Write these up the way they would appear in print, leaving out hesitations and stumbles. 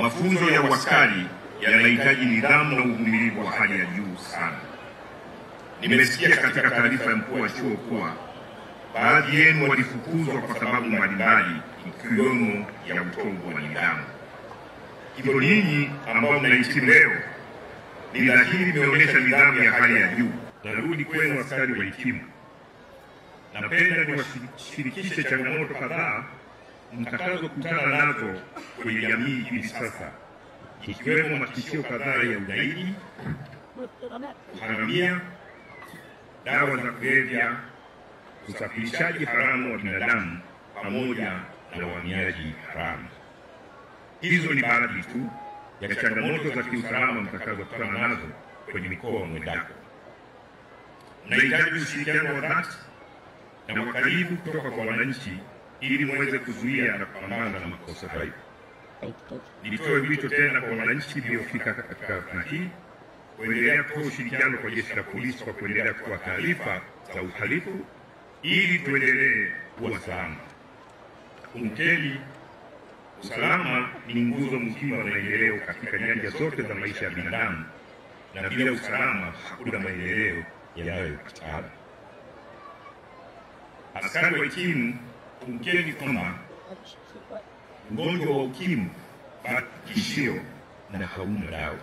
Mafunzo ya uaskari yanahitaji nidhamu na uvumilivu wa hali ya juu sana. Nimesikia katika taarifa ya mkuu wa chuo kuwa baadhi yenu walifukuzwa kwa sababu mbalimbali ikiwemo ya utovu wa nidhamu. Hivyo ninyi ambao mnahitimu leo, ni dhahiri mmeonyesha nidhamu ya hali ya juu. Narudi kwenu askari wahitimu. Napenda niwashirikishe changamoto kadhaa mtakazokutana nazo kwenye jamii hivi sasa, ikiwemo matishio kadhaa ya ugaidi, haramia, dawa za kulevya, usafirishaji haramu wa binadamu pamoja na uhamiaji haramu. Hizo ni baadhi tu ya changamoto za kiusalama mtakazokutana nazo kwenye mikoa mwendako. Mnahitaji ushirikiano wa dhati na wa karibu kutoka kwa wananchi ili muweze kuzuia na kupambana na makosa hayo. Nitoe wito tena kwa wananchi waliofika katika hafla hii kuendelea kutoa ushirikiano kwa jeshi la polisi kwa kuendelea kutoa taarifa za uhalifu ili tuendelee kuwa salama. Kumbukeni, usalama ni nguzo muhimu ya maendeleo katika nyanja zote za maisha ya binadamu, na bila usalama hakuna maendeleo yanayopatikana. Askari wahitimu, kumbukeni kwamba ugonjwa wa ukimwi bado tishio na hauna dawa.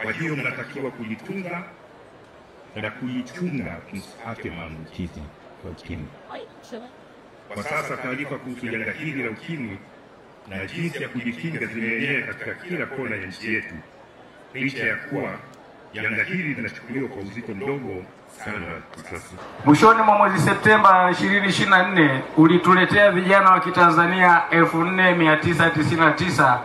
Kwa hiyo mnatakiwa kujitunza na kujichunga msipate maambukizi ya ukimwi. Kwa sasa taarifa kuhusu janga hili la ukimwi na jinsi ya kujikinga zimeenea katika kila kona ya nchi yetu, licha ya kuwa janga hili linachukuliwa kwa uzito mdogo sana sasa. Mwishoni mwa mwezi Septemba 2024 ulituletea vijana wa Kitanzania 4999,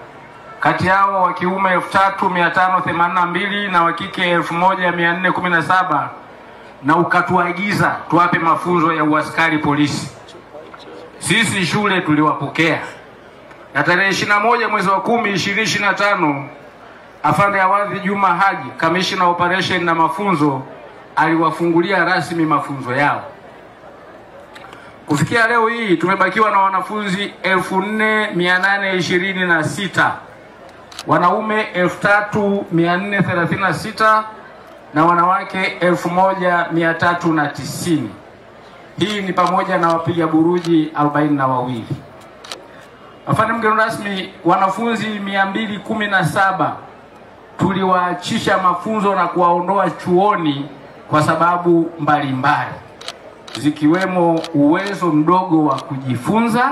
kati yao wa kiume 3582 na wa kike 1417, na ukatuagiza tuwape mafunzo ya uaskari polisi. Sisi shule tuliwapokea. Na tarehe 21 mwezi wa 10 2025, Afande Awadhi Juma Haji, Kamishna Operation na mafunzo, aliwafungulia rasmi mafunzo yao. Kufikia leo hii tumebakiwa na wanafunzi 4826, wanaume 3436 na wanawake 1390. Hii ni pamoja na wapiga buruji 42. Afande mgeni rasmi, wanafunzi 217 tuliwaachisha mafunzo na kuwaondoa chuoni kwa sababu mbalimbali, zikiwemo uwezo mdogo wa kujifunza,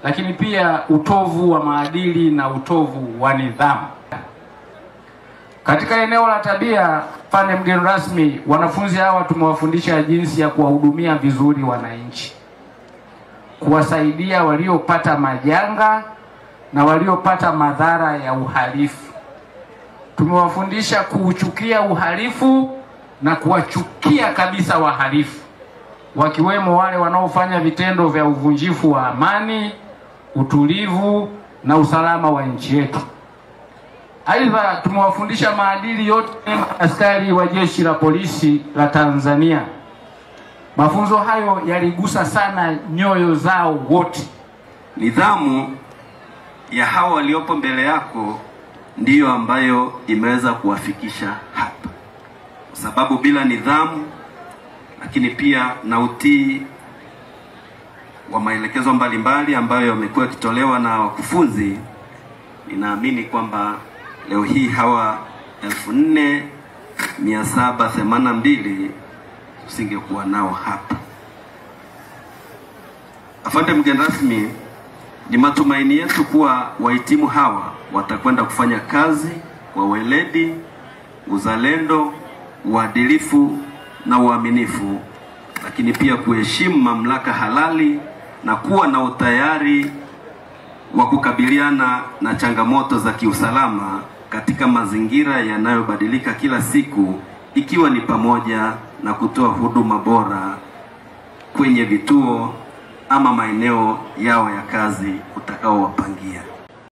lakini pia utovu wa maadili na utovu wa nidhamu. Katika eneo la tabia, afande mgeni rasmi, wanafunzi hawa tumewafundisha jinsi ya kuwahudumia vizuri wananchi, kuwasaidia waliopata majanga na waliopata madhara ya uhalifu. Tumewafundisha kuuchukia uhalifu na kuwachukia kabisa wahalifu, wakiwemo wale wanaofanya vitendo vya uvunjifu wa amani, utulivu na usalama wa nchi yetu. Aidha, tumewafundisha maadili yote askari wa Jeshi la Polisi la Tanzania. Mafunzo hayo yaligusa sana nyoyo zao wote. Nidhamu ya hawa waliopo mbele yako ndiyo ambayo imeweza kuwafikisha hapa, kwa sababu bila nidhamu, lakini pia na utii wa maelekezo mbalimbali ambayo yamekuwa yakitolewa na wakufunzi, ninaamini kwamba leo hii hawa 4782 usingekuwa nao hapa. Afande mgeni rasmi, ni matumaini yetu kuwa wahitimu hawa watakwenda kufanya kazi kwa weledi, uzalendo, uadilifu na uaminifu, lakini pia kuheshimu mamlaka halali na kuwa na utayari wa kukabiliana na changamoto za kiusalama katika mazingira yanayobadilika kila siku, ikiwa ni pamoja na kutoa huduma bora kwenye vituo ama maeneo yao ya kazi utakaowapangia.